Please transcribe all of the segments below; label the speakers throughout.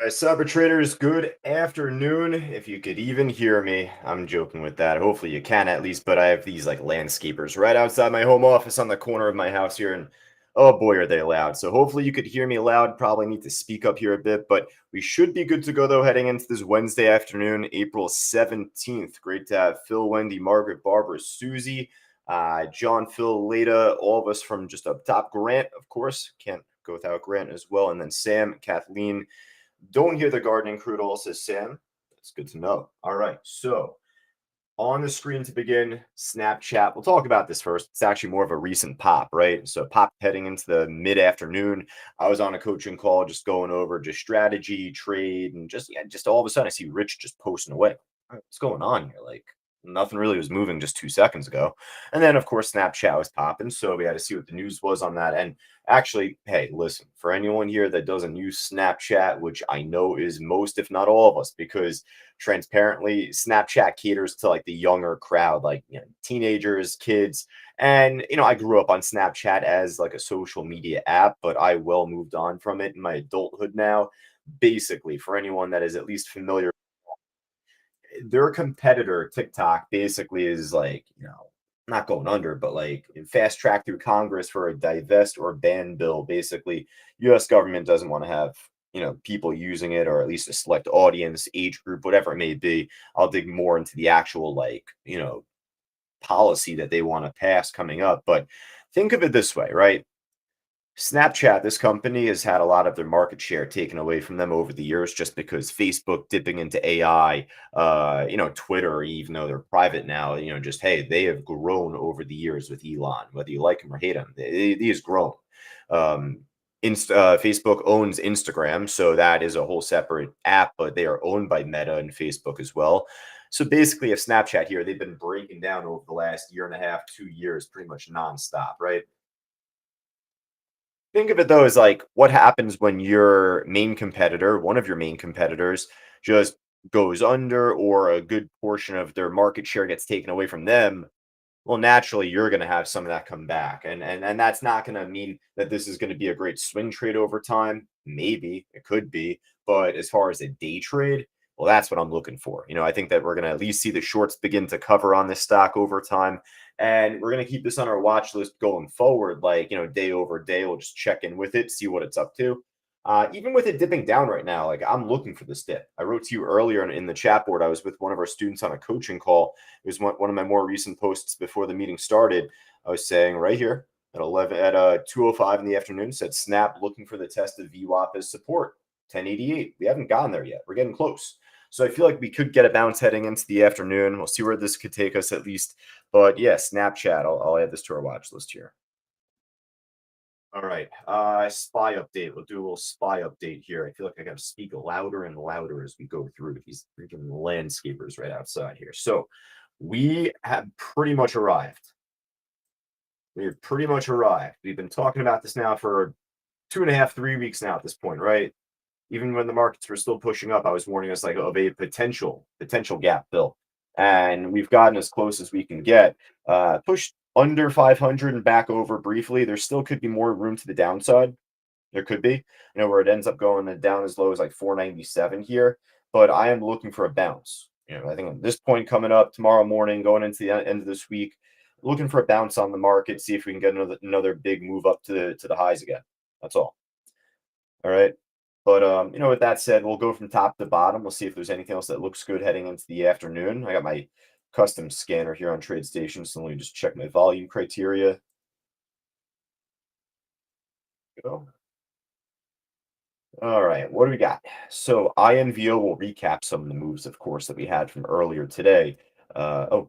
Speaker 1: Cyber traders, good afternoon. If you could even hear me, I'm joking with that. Hopefully you can at least, but I have these like landscapers right outside my home office on the corner of my house here, and oh boy, are they loud. So hopefully you could hear me loud. Probably need to speak up here a bit, but we should be good to go though heading into this Wednesday afternoon, April 17th. Great to have Phil, Wendy, Margaret, Barbara, Susie, John, Phil, Leda, all of us from just up top. Grant, of course, can't go without Grant as well, and then Sam, Kathleen. Don't hear the gardening crew at all, says Sam. That's good to know. All right. So on the screen to begin, Snapchat. We'll talk about this first. It's actually more of a recent pop, right? So pop heading into the mid-afternoon. I was on a coaching call just going over just strategy, trade, and just all of a sudden I see Rich just posting away. What's going on here? Like nothing really was moving just 2 seconds ago. And then of course Snapchat was popping. So we had to see what the news was on that. And actually, hey, listen, for anyone here that doesn't use Snapchat, which I know is most, if not all of us, because transparently Snapchat caters to like the younger crowd, like teenagers, kids. And I grew up on Snapchat as like a social media app, but I well moved on from it in my adulthood now. Basically, for anyone that is at least familiar, their competitor TikTok basically is like, not going under, but like fast track through Congress for a divest or ban bill. Basically, US government doesn't want to have, people using it, or at least a select audience, age group, whatever it may be. I'll dig more into the actual like, policy that they want to pass coming up. But think of it this way, right? Snapchat, this company has had a lot of their market share taken away from them over the years just because Facebook dipping into AI, Twitter, even though they're private now, just hey, they have grown over the years with Elon, whether you like him or hate him, he has grown. Um, Facebook owns Instagram, so that is a whole separate app, but they are owned by Meta and Facebook as well. So basically, if Snapchat here, they've been breaking down over the last year and a half, 2 years, pretty much nonstop, right? Think of it though as like what happens when your main competitor, one of your main competitors, just goes under or a good portion of their market share gets taken away from them. Well, naturally, you're going to have some of that come back, and that's not going to mean that this is going to be a great swing trade over time. Maybe it could be, but as far as a day trade, well, that's what I'm looking for. I think that we're going to at least see the shorts begin to cover on this stock over time, and we're going to keep this on our watch list going forward. Like day over day, we'll just check in with it, see what it's up to. Even with it dipping down right now, like I'm looking for this dip. I wrote to you earlier in the chat board. I was with one of our students on a coaching call. It was one of my more recent posts before the meeting started. I was saying right here at 2:05 in the afternoon, said Snap looking for the test of VWAP as support 1088. We haven't gotten there yet. We're getting close. So I feel like we could get a bounce heading into the afternoon. We'll see where this could take us at least. But yeah, Snapchat. I'll add this to our watch list here. All right. Spy update. We'll do a little spy update here. I feel like I got to speak louder and louder as we go through these freaking landscapers right outside here. So we have pretty much arrived. We have pretty much arrived. We've been talking about this now for 2.5, 3 weeks now at this point, right? Even when the markets were still pushing up, I was warning us like of a potential gap fill, and we've gotten as close as we can get. Pushed under 500 and back over briefly. There still could be more room to the downside. There could be, where it ends up going down as low as like 497 here. But I am looking for a bounce. I think at this point coming up tomorrow morning, going into the end of this week, looking for a bounce on the market, see if we can get another big move up to the highs again. That's all. All right. But with that said, we'll go from top to bottom. We'll see if there's anything else that looks good heading into the afternoon. I got my custom scanner here on TradeStation, so let me just check my volume criteria. Go. All right, what do we got? So INVO will recap some of the moves, of course, that we had from earlier today. Makes a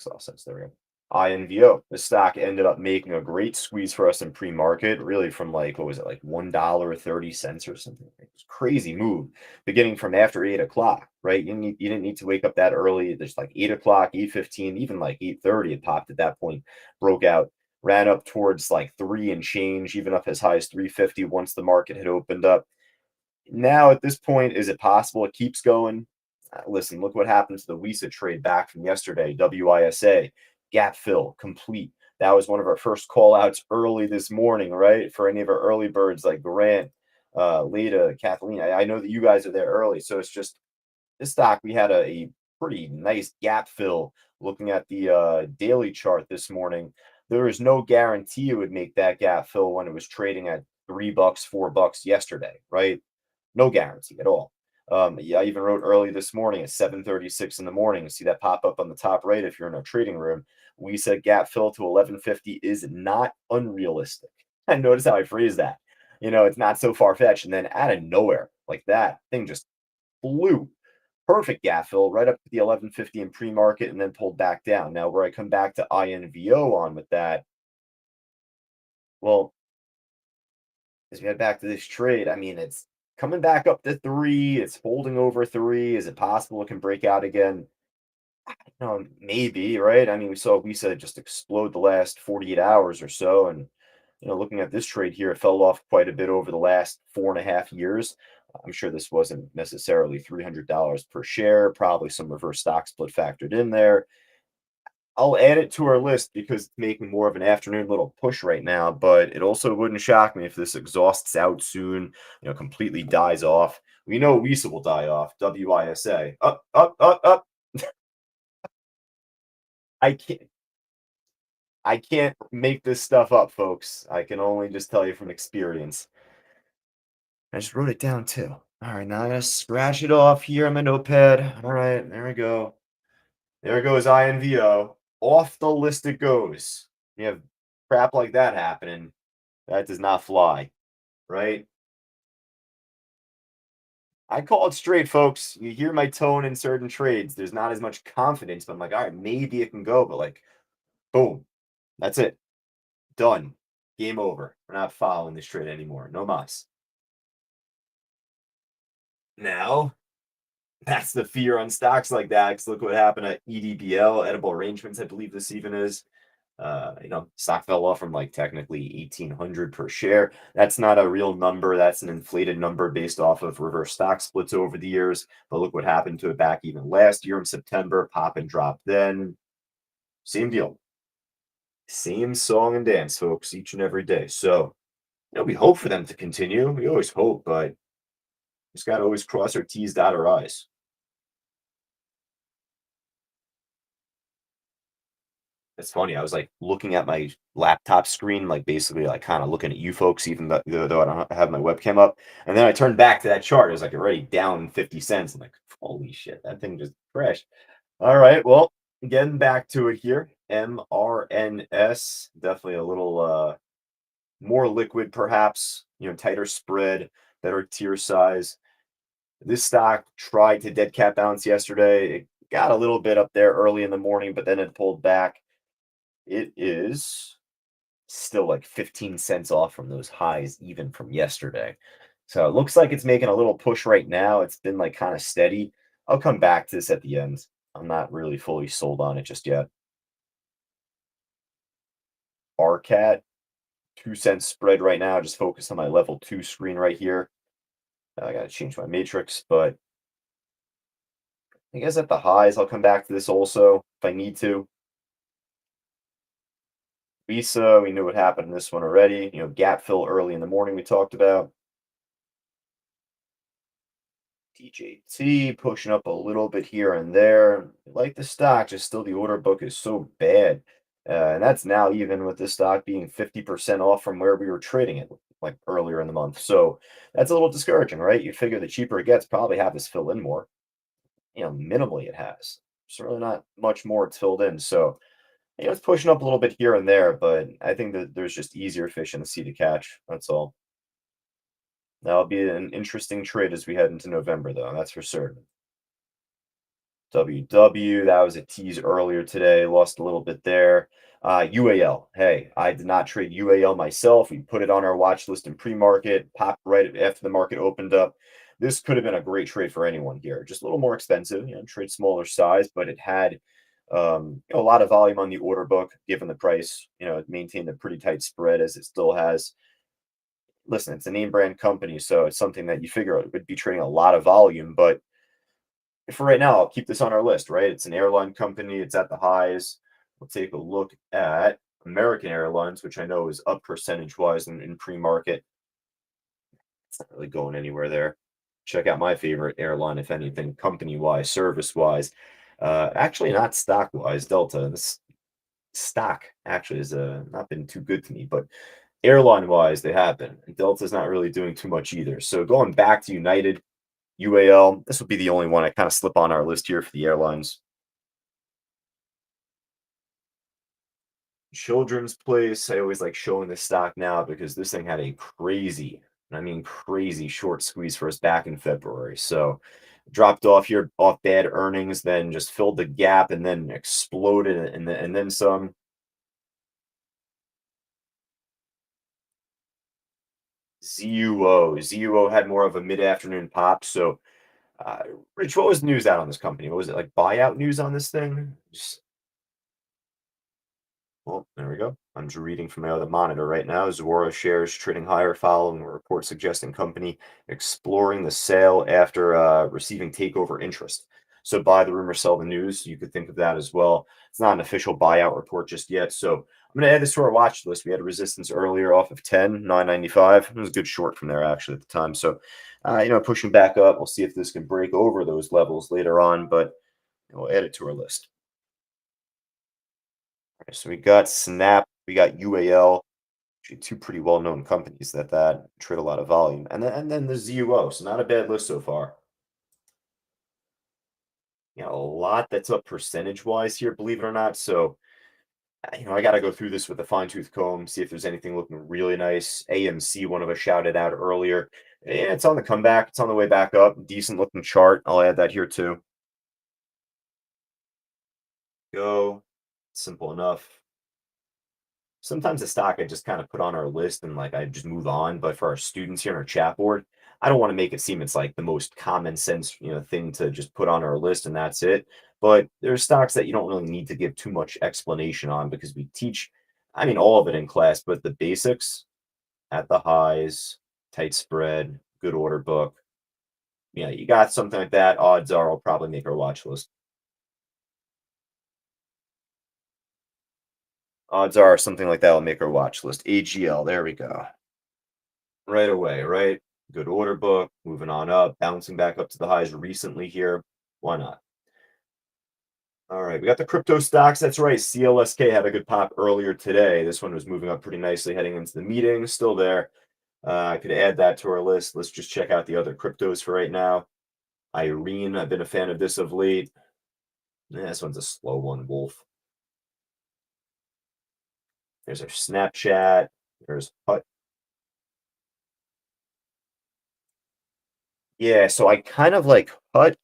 Speaker 1: lot of sense. There we go. INVO. The stock ended up making a great squeeze for us in pre-market, really from like, what was it, like $1.30 or something. It was a crazy move, beginning from after 8 o'clock, right? You didn't need to wake up that early. There's like 8 o'clock, 8:15, even like 8:30. It popped at that point, broke out, ran up towards like three and change, even up as high as 350 once the market had opened up. Now, at this point, is it possible it keeps going? Listen, look what happened to the WISA trade back from yesterday, WISA, gap fill, complete. That was one of our first call outs early this morning, right? For any of our early birds like Grant, Leda, Kathleen. I know that you guys are there early, so it's just this stock. We had a pretty nice gap fill. Looking at the daily chart this morning, there was no guarantee it would make that gap fill when it was trading at $3, $4 yesterday, right? No guarantee at all. Yeah, I even wrote early this morning at 7:36 in the morning. See that pop up on the top right if you're in our trading room. We said gap fill to 1150 is not unrealistic. And notice how I phrase that. It's not so far fetched. And then out of nowhere, like that thing just flew. Perfect gap fill right up to the 1150 in pre-market and then pulled back down. Now, where I come back to INVO on with that, well, as we head back to this trade, I mean, it's coming back up to three. It's holding over three. Is it possible it can break out again? Maybe, right? I mean, we saw Visa just explode the last 48 hours or so. And, looking at this trade here, it fell off quite a bit over the last 4.5 years. I'm sure this wasn't necessarily $300 per share, probably some reverse stock split factored in there. I'll add it to our list because it's making more of an afternoon little push right now, but it also wouldn't shock me if this exhausts out soon, completely dies off. We know Visa will die off. WISA. Up, up, up, up. I can't I can't make this stuff up, folks. I can only just tell you from experience. I just wrote it down too. All right, now I gotta scratch it off here on my notepad. All right, there we go. There goes INVO. Off the list it goes. You have crap like that happening. That does not fly, right? I call it straight, folks. You hear my tone in certain trades. There's not as much confidence, but I'm like, all right, maybe it can go, but like, boom, that's it. Done. Game over. We're not following this trade anymore. No mas. Now, that's the fear on stocks like that. 'Cause look what happened at EDBL, Edible Arrangements, I believe this even is. Stock fell off from like technically 1800 per share. That's not a real number. That's an inflated number based off of reverse stock splits over the years. But look what happened to it back even last year in September. Pop and drop then. Same deal. Same song and dance, folks, each and every day. So, we hope for them to continue. We always hope, but just got to always cross our T's, dot our I's. It's funny. I was like looking at my laptop screen, like basically like kind of looking at you folks, even though I don't have my webcam up. And then I turned back to that chart. It was like already down 50 cents. I'm like, holy shit, that thing just crashed. All right. Well, getting back to it here. MRNS, definitely a little more liquid, perhaps, tighter spread, better tier size. This stock tried to dead cat bounce yesterday. It got a little bit up there early in the morning, but then it pulled back. It is still like 15 cents off from those highs, even from yesterday. So it looks like it's making a little push right now. It's been like kind of steady. I'll come back to this at the end. I'm not really fully sold on it just yet. RCAT, 2 cent spread right now. Just focus on my level two screen right here. I got to change my matrix, but I guess at the highs, I'll come back to this also if I need to. Visa, we knew what happened in this one already. Gap fill early in the morning we talked about. DJT pushing up a little bit here and there. Like the stock, just still the order book is so bad. And that's now even with the stock being 50% off from where we were trading it like earlier in the month. So that's a little discouraging, right? You'd figure the cheaper it gets, probably have this fill in more. Minimally it has. It's really not much more it's filled in. So, it's pushing up a little bit here and there, but I think that there's just easier fish in the sea to catch. That's all. That'll be an interesting trade as we head into November, though. That's for certain. WW, that was a tease earlier today. Lost a little bit there. UAL. Hey, I did not trade UAL myself. We put it on our watch list in pre-market, popped right after the market opened up. This could have been a great trade for anyone here. Just a little more expensive, trade smaller size, but it had a lot of volume on the order book given the price. It maintained a pretty tight spread as it still has. Listen, it's a name brand company, so it's something that you figure it would be trading a lot of volume, but for right now, I'll keep this on our list, right? It's an airline company, it's at the highs. We'll take a look at American Airlines, which I know is up percentage wise in pre market. Not really going anywhere there. Check out my favorite airline, if anything, company-wise, service-wise. Actually, not stock-wise, Delta. This stock actually has not been too good to me, but airline-wise, they have been. And Delta's not really doing too much either. So going back to United, UAL, this would be the only one I kind of slip on our list here for the airlines. Children's Place, I always like showing the stock now because this thing had a crazy, and I mean crazy short squeeze for us back in February. So dropped off here off bad earnings, then just filled the gap and then exploded and then some. ZUO had more of a mid-afternoon pop. So uh, Rich, what was news out on this company? What was it like buyout news on this thing? Well, there we go. I'm just reading from my other monitor right now. Zuora shares trading higher following a report suggesting company exploring the sale after receiving takeover interest. So buy the rumor, sell the news. You could think of that as well. It's not an official buyout report just yet. So I'm going to add this to our watch list. We had resistance earlier off of 10, 995. It was a good short from there actually at the time. So, pushing back up. We'll see if this can break over those levels later on, but we'll add it to our list. Okay, so we got Snap, we got UAL, actually two pretty well-known companies that trade a lot of volume, and then the ZUO. So not a bad list so far. A lot that's up percentage-wise here, believe it or not. So I got to go through this with a fine-tooth comb, see if there's anything looking really nice. AMC, one of us shouted out earlier. Yeah, it's on the comeback. It's on the way back up. Decent looking chart. I'll add that here too. Go. Simple enough. Sometimes the stock I just kind of put on our list and like I just move on. But for our students here in our chat board, I don't want to make it seem it's like the most common sense, thing to just put on our list and that's it. But there's stocks that you don't really need to give too much explanation on because we teach, I mean, all of it in class, but the basics at the highs, tight spread, good order book. You got something like that. Odds are I'll probably make our watch list. Odds are something like that will make our watch list. AGL, there we go. Right away, right? Good order book, moving on up, bouncing back up to the highs recently here. Why not? All right, we got the crypto stocks. That's right. CLSK had a good pop earlier today. This one was moving up pretty nicely heading into the meeting. Still there. I could add that to our list. Let's just check out the other cryptos for right now. Irene, I've been a fan of this of late. This one's a slow one, Wolf. There's our Snapchat. There's Hut. Yeah, so I kind of like Hut,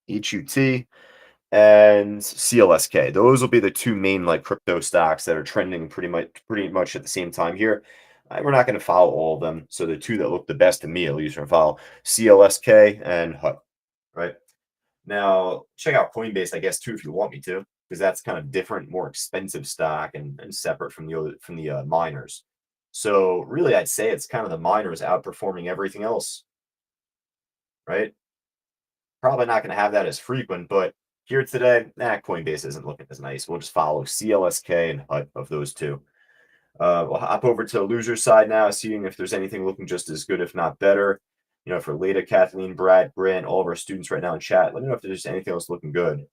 Speaker 1: HUT. And CLSK. Those will be the two main like crypto stocks that are trending pretty much at the same time here. We're not going to follow all of them. So the two that look the best to me, at least, are follow CLSK and HUT. Right now, check out Coinbase, I guess, too, if you want me to, because that's kind of different, more expensive stock and separate from the miners. So really, I'd say it's kind of the miners outperforming everything else, right? Probably not going to have that as frequent, but here today, Coinbase isn't looking as nice. We'll just follow CLSK and HUT of those two. We'll hop over to the loser side now, seeing if there's anything looking just as good, if not better. For Leda, Kathleen, Brad, Grant, all of our students right now in chat, let me know if there's anything else looking good.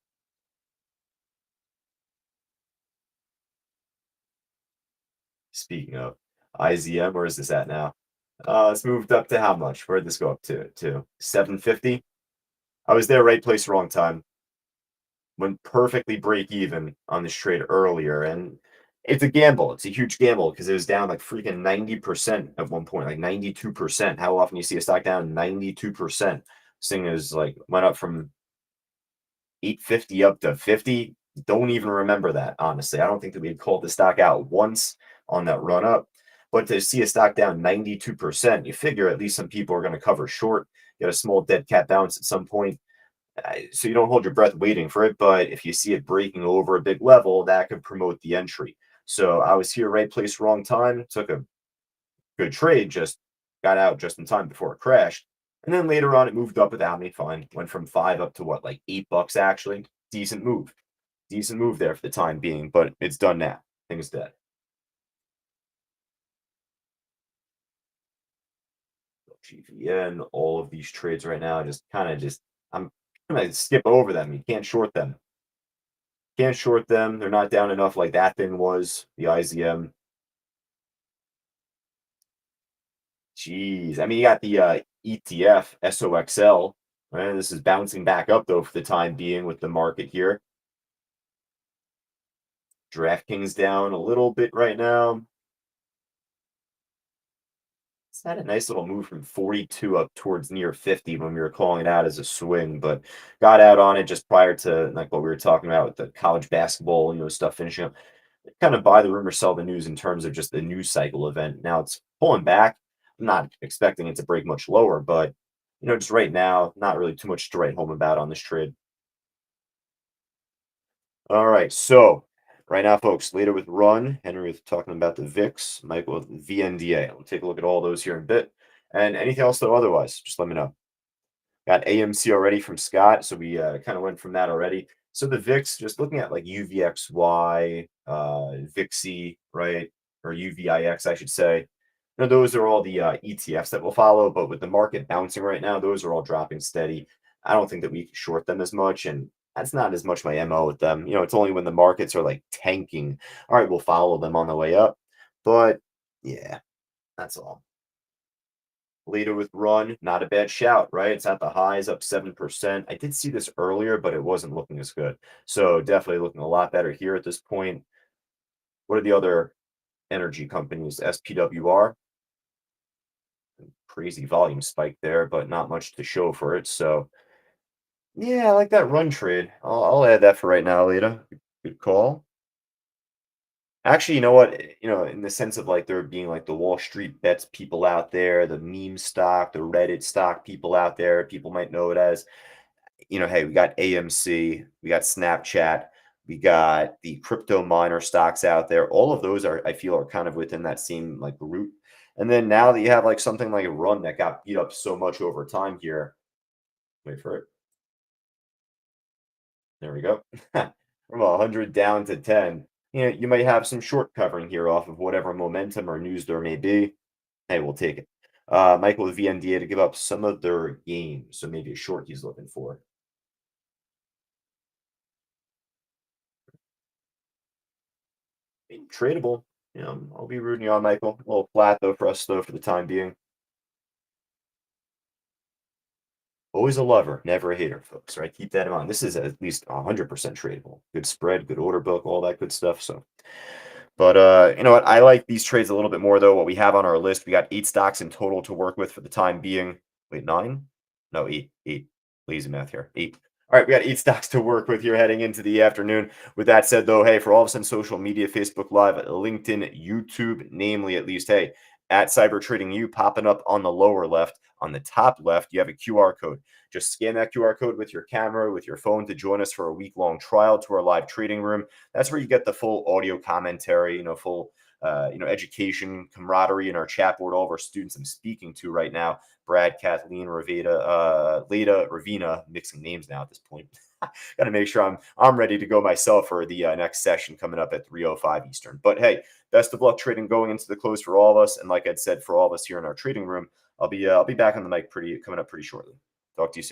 Speaker 1: Speaking of IZM, where is this at now? It's moved up to how much? Where did this go up to 750? I was there, right place, wrong time. Went perfectly break even on this trade earlier. And it's a gamble. It's a huge gamble because it was down like freaking 90% at one point, like 92%. How often you see a stock down 92%? This thing is like went up from 850 up to 50. Don't even remember that, honestly. I don't think that we had called the stock out once on that run up. But to see a stock down 92%, you figure at least some people are going to cover short, get a small dead cat bounce at some point. So you don't hold your breath waiting for it, but if you see it breaking over a big level, that could promote the entry. So I was here, right place, wrong time. Took a good trade, just got out just in time before it crashed. And then later on, it moved up without me. Fine, went from 5 up to what, like $8 actually. Decent move there for the time being, but it's done now. Thing is dead. GVN, all of these trades right now, just kind of just, I'm gonna skip over them. You can't short them. Can't short them. They're not down enough like that thing was, the IZM. Jeez. I mean, you got the ETF, SOXL, right? This is bouncing back up though for the time being with the market here. DraftKings down a little bit right now. It's had a nice little move from 42 up towards near 50 when we were calling it out as a swing, but got out on it just prior to like what we were talking about with the college basketball, stuff finishing up. Kind of buy the rumor, sell the news in terms of just the news cycle event. Now it's pulling back. I'm not expecting it to break much lower, but just right now, not really too much to write home about on this trade. All right, so right now, folks, later with Run, Henry with talking about the VIX, Michael with VNDA. We'll take a look at all those here in a bit. And anything else, though, otherwise, just let me know. Got AMC already from Scott, so we kind of went from that already. So the VIX, just looking at like UVXY, VIXY, right, or UVIX, I should say. Those are all the ETFs that will follow, but with the market bouncing right now, those are all dropping steady. I don't think that we can short them as much, and that's not as much my MO with them. It's only when the markets are like tanking. All right, we'll follow them on the way up, but yeah, that's all. Later with Run, not a bad shout, right? It's at the highs, up 7%. I did see this earlier, but it wasn't looking as good. So definitely looking a lot better here at this point. What are the other energy companies? SPWR, crazy volume spike there, but not much to show for it. So yeah, I like that Run trade. I'll add that for right now, Lita. Good call. Actually, you know what? In the sense of like there being like the Wall Street bets people out there, the meme stock, the Reddit stock people out there, people might know it as. Hey, we got AMC, we got Snapchat, we got the crypto miner stocks out there. All of those I feel, are kind of within that same like route. And then now that you have like something like a Run that got beat up so much over time here, wait for it. There we go. From 100 down to 10. You might have some short covering here off of whatever momentum or news there may be. Hey, we'll take it. Michael with VNDA to give up some of their gains. So maybe a short he's looking for. Tradable. I'll be rooting you on, Michael. A little flat though for us though for the time being. Always a lover, never a hater, folks. Right? Keep that in mind. This is at least 100% tradable. Good spread, good order book, all that good stuff. So, but you know what? I like these trades a little bit more though. What we have on our list, we got 8 stocks in total to work with for the time being. Wait, nine? No, eight. Eight. Lazy math here. Eight. All right, we got 8 stocks to work with here heading into the afternoon. With that said, though, hey, for all of us on social media, Facebook Live, LinkedIn, YouTube, namely at least, hey, at Cyber Trading U popping up on the lower left. On the top left, you have a QR code. Just scan that QR code with your camera, with your phone to join us for a week-long trial to our live trading room. That's where you get the full audio commentary, full education, camaraderie in our chat board. All of our students I'm speaking to right now, Brad, Kathleen, Raveda, Leda, Ravina, mixing names now at this point. Got to make sure I'm ready to go myself for the next session coming up at 3:05 Eastern. But hey, best of luck trading going into the close for all of us. And like I'd said, for all of us here in our trading room, I'll be back on the mic coming up pretty shortly. Talk to you soon.